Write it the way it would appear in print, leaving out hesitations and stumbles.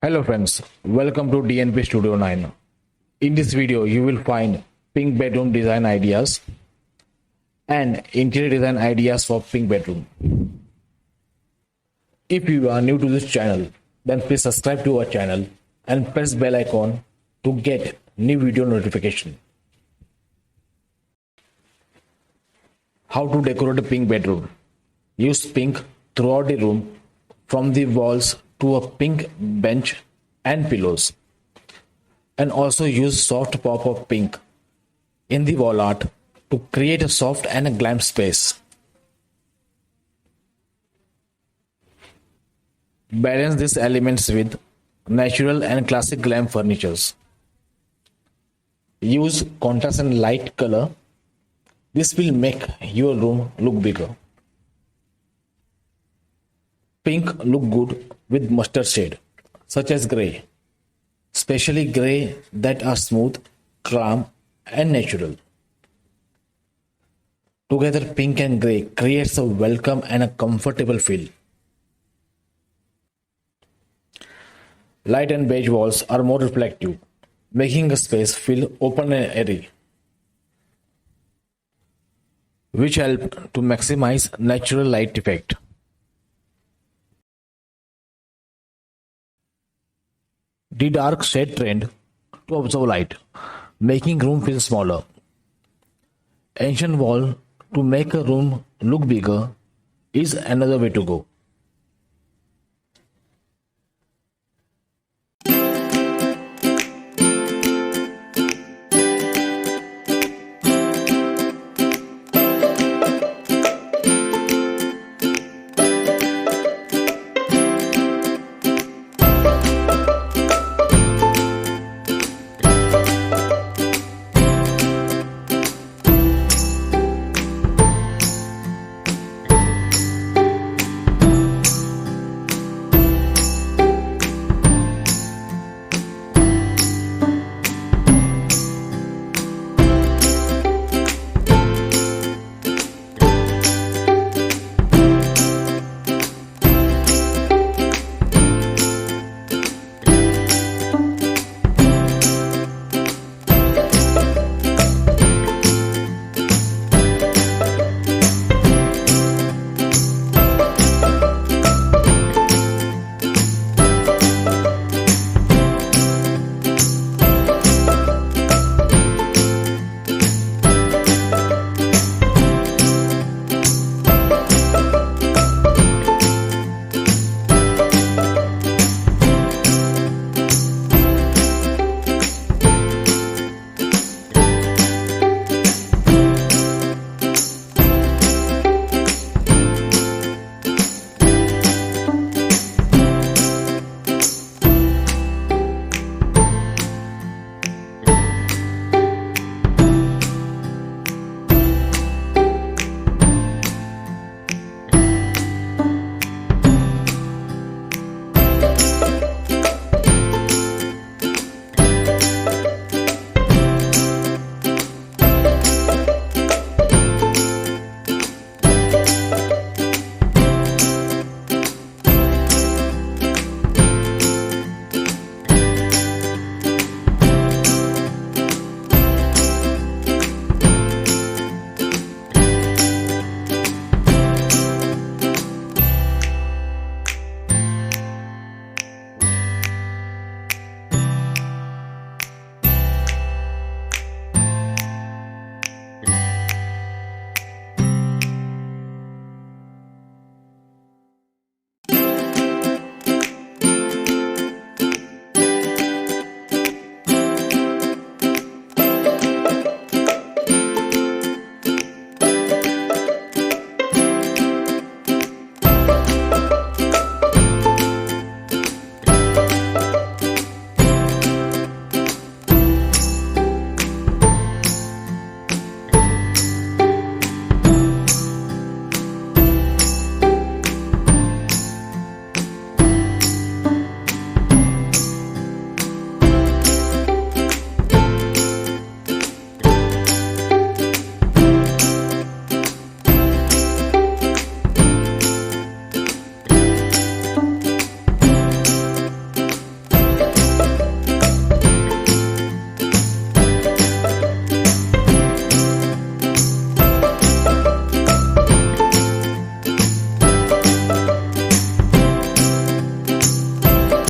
Hello friends, welcome to DNP Studio 9. In this video, you will find pink bedroom design ideas and interior design ideas for pink bedroom. If you are new to this channel, then please subscribe to our channel and press bell icon to get new video notification. How to decorate a pink bedroom? Use pink throughout the room, from the walls to a pink bench and pillows, and also use soft pop of pink in the wall art to create a soft and a glam space. Balance these elements with natural and classic glam furnitures. Use contrast and light color. This will make your room look bigger. Pink look good with mustard shade, such as grey, especially grey that are smooth, calm, and natural. Together, pink and grey creates a welcome and a comfortable feel. Light and beige walls are more reflective, making a space feel open and airy, which help to maximize natural light effect. The dark shade trend to absorb light, making room feel smaller. Ancient wall to make a room look bigger is another way to go.